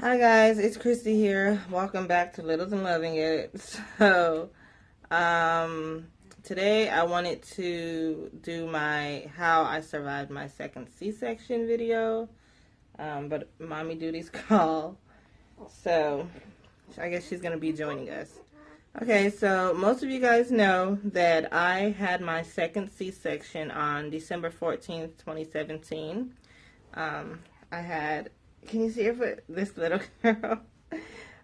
Hi guys, it's Christy here. Welcome back to Littles and Loving It. Um, Today I wanted to do my how I survived my second C-section video, but mommy duties call, so I guess she's gonna be joining us. Okay, so most of you guys know that I had my second C-section on December 14th, 2017. I had, can you see her foot? This little girl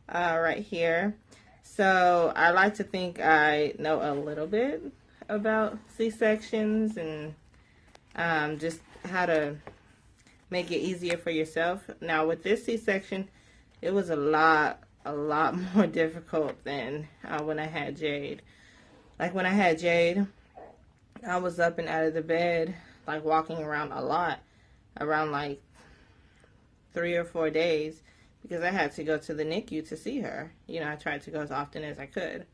right here. So I like to think I know a little bit about C-sections and just how to make it easier for yourself. Now with this C-section, it was a lot more difficult than when I had Jade. Like when I had Jade, I was up and out of the bed, like walking around a lot, around like 3 or 4 days, because I had to go to the NICU to see her. You know, I tried to go as often as I could.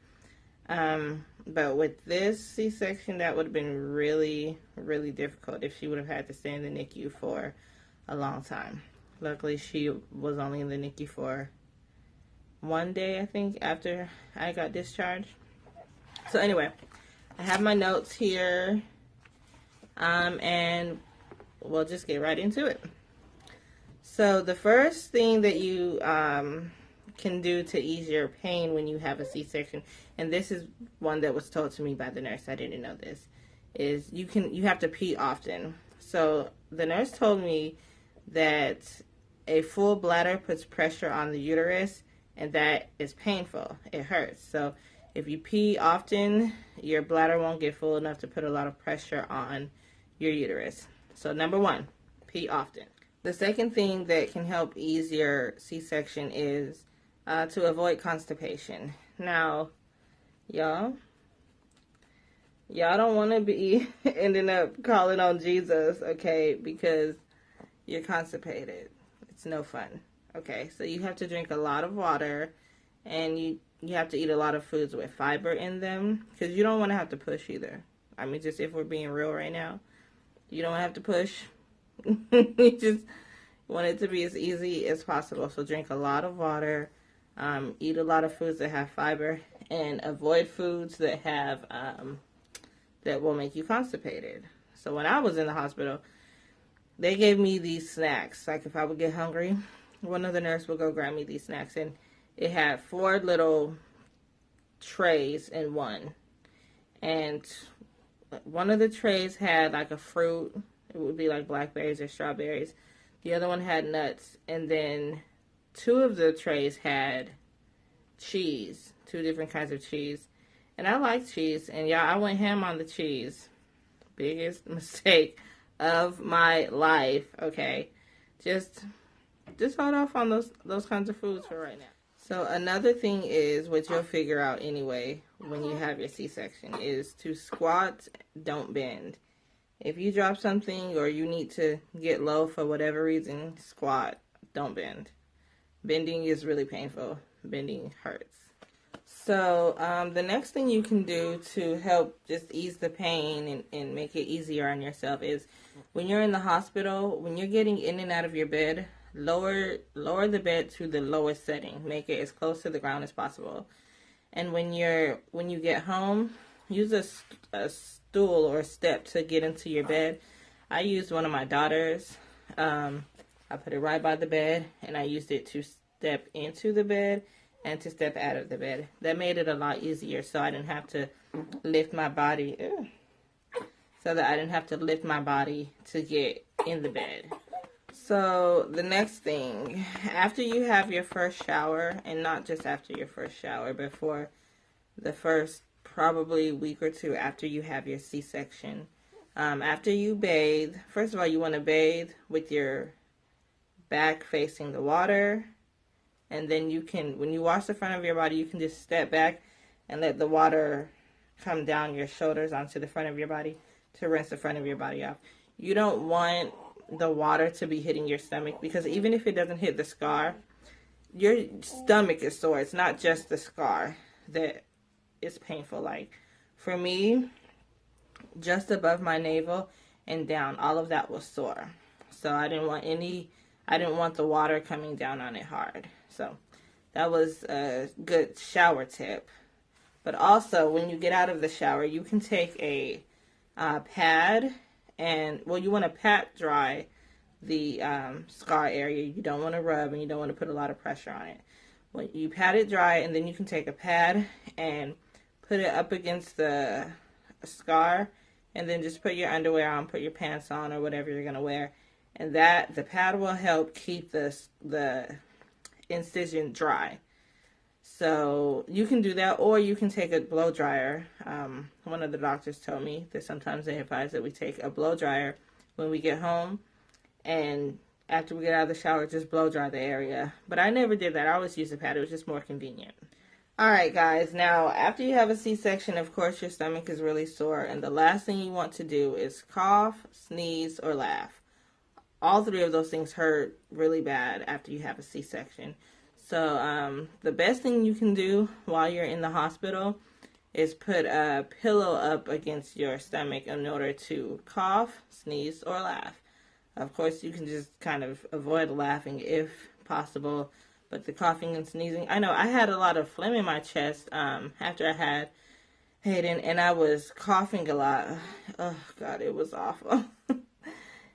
But with this C-section, that would have been really difficult if she would have had to stay in the NICU for a long time. Luckily, she was only in the NICU for 1 day, I think, after I got discharged. So anyway, I have my notes here, and we'll just get right into it. So the first thing that you can do to ease your pain when you have a C-section, and this is one that was told to me by the nurse, I didn't know this, is you have to pee often. So the nurse told me that a full bladder puts pressure on the uterus, and that is painful. It hurts. So if you pee often, your bladder won't get full enough to put a lot of pressure on your uterus. So number one, pee often. The second thing that can help ease your C-section is to avoid constipation. Now, y'all don't want to be ending up calling on Jesus, okay, because you're constipated. It's no fun, okay? So you have to drink a lot of water, and you have to eat a lot of foods with fiber in them, because you don't want to have to push either. I mean, just if we're being real right now, you don't have to push. You just want it to be as easy as possible. So drink a lot of water, eat a lot of foods that have fiber, and avoid foods that have that will make you constipated. So when I was in the hospital, they gave me these snacks. Like if I would get hungry, one of the nurses would go grab me these snacks, and it had 4 little trays in one. And one of the trays had like a fruit. It would be like blackberries or strawberries. The other one had nuts. And then 2 of the trays had cheese. 2 different kinds of cheese. And I like cheese. And y'all, I went ham on the cheese. Biggest mistake of my life. Okay. Just hold off on those kinds of foods for right now. So another thing is, what you'll figure out anyway when you have your C-section, is to squat, don't bend. If you drop something or you need to get low for whatever reason, squat, don't bend. Bending is really painful. Bending hurts. So the next thing you can do to help just ease the pain and make it easier on yourself is, when you're in the hospital, when you're getting in and out of your bed, lower the bed to the lowest setting. Make it as close to the ground as possible. And when you get home, use a stool or a step to get into your bed. I used one of my daughter's. I put it right by the bed, and I used it to step into the bed and to step out of the bed. That made it a lot easier, so I didn't have to lift my body. So that I didn't have to lift my body to get in the bed. So the next thing, after you have your first shower, and not just after your first shower, but for the first probably week or 2 after you have your C-section, after you bathe, first of all, you want to bathe with your back facing the water, and then you can, when you wash the front of your body, you can just step back and let the water come down your shoulders onto the front of your body to rinse the front of your body off. You don't want the water to be hitting your stomach, because even if it doesn't hit the scar, your stomach is sore. It's not just the scar that is painful. Like for me, just above my navel and down, all of that was sore. So I didn't want any I didn't want the water coming down on it hard. So that was a good shower tip. But also, when you get out of the shower, you can take a pad and, well, you want to pat dry the scar area. You don't want to rub, and you don't want to put a lot of pressure on it. When you pat it dry, and then you can take a pad and put it up against the scar, and then just put your underwear on, put your pants on, or whatever you're going to wear. And the pad will help keep the incision dry. So you can do that, or you can take a blow dryer. One of the doctors told me that sometimes they advise that we take a blow dryer when we get home, and after we get out of the shower, just blow dry the area. But I never did that. I always used a pad. It was just more convenient. Alright guys, now after you have a C-section, of course your stomach is really sore, and the last thing you want to do is cough, sneeze, or laugh. All three of those things hurt really bad after you have a C-section. So the best thing you can do while you're in the hospital is put a pillow up against your stomach in order to cough, sneeze, or laugh. Of course, you can just kind of avoid laughing if possible. But the coughing and sneezing, I know I had a lot of phlegm in my chest after I had Hayden, and I was coughing a lot. Oh, God, it was awful.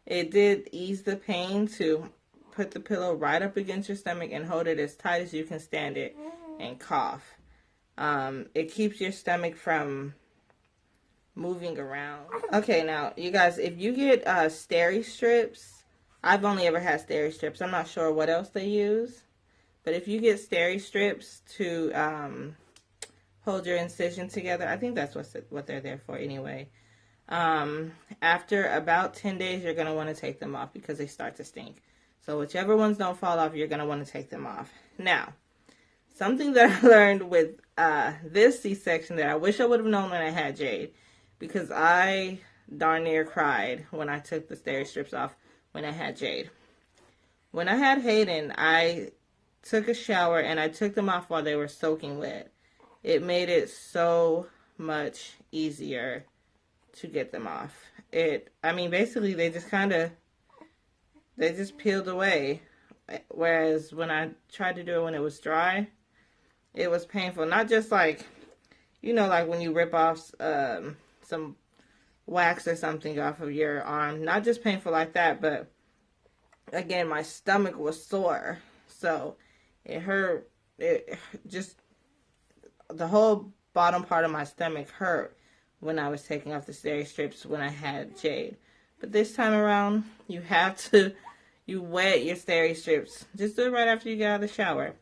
It did ease the pain to put the pillow right up against your stomach and hold it as tight as you can stand it and cough. It keeps your stomach from moving around. Okay, now, you guys, if you get steri strips, I've only ever had steri strips. I'm not sure what else they use. But if you get steri strips to hold your incision together, I think that's what they're there for anyway. After about 10 days, you're going to want to take them off because they start to stink. So whichever ones don't fall off, you're going to want to take them off. Now, something that I learned with this C-section that I wish I would have known when I had Jade, because I darn near cried when I took the steri strips off when I had Jade. When I had Hayden, I took a shower and I took them off while they were soaking wet. It made it so much easier to get them off. Basically they just peeled away. Whereas when I tried to do it when it was dry, it was painful. Not just like, like when you rip off some wax or something off of your arm. Not just painful like that, but again, my stomach was sore. So it hurt. The whole bottom part of my stomach hurt when I was taking off the steri strips when I had Jade. But this time around, you wet your steri strips. Just do it right after you get out of the shower.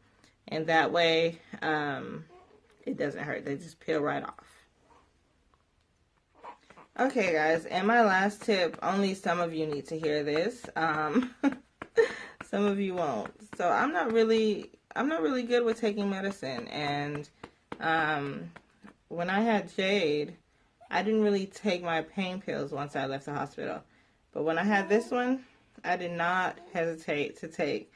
And that way, it doesn't hurt. They just peel right off. Okay, guys, and my last tip, only some of you need to hear this. Some of you won't. So I'm not really good with taking medicine, and when I had Jade, I didn't really take my pain pills once I left the hospital. But when I had this one, I did not hesitate to take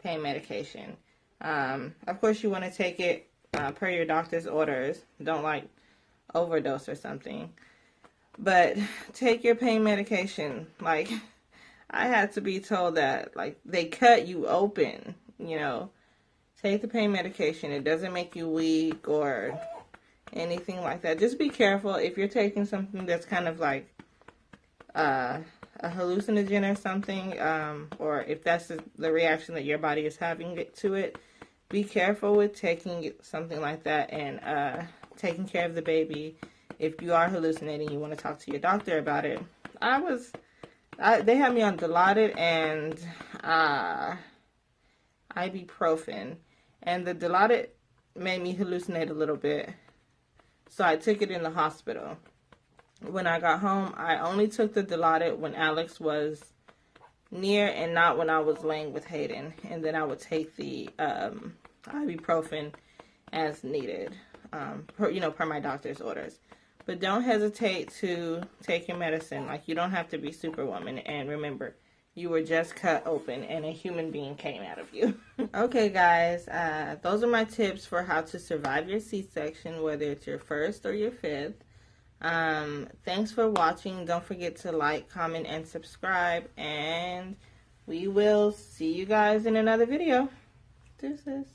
pain medication. Of course, you want to take it per your doctor's orders. Don't overdose or something. But take your pain medication. I had to be told that, they cut you open, Take the pain medication. It doesn't make you weak or anything like that. Just be careful if you're taking something that's kind of like a hallucinogen or something, or if that's the reaction that your body is having to it. Be careful with taking something like that and taking care of the baby. If you are hallucinating, you want to talk to your doctor about it. They had me on Dilaudid and ibuprofen. And the Dilaudid made me hallucinate a little bit. So I took it in the hospital. When I got home, I only took the Dilaudid when Alex was near and not when I was laying with Hayden. And then I would take the ibuprofen as needed, per my doctor's orders. But don't hesitate to take your medicine. You don't have to be Superwoman. And remember, you were just cut open and a human being came out of you. Okay, guys, those are my tips for how to survive your C-section, whether it's your first or your fifth. Thanks for watching. Don't forget to like, comment, and subscribe. And we will see you guys in another video. Deuces.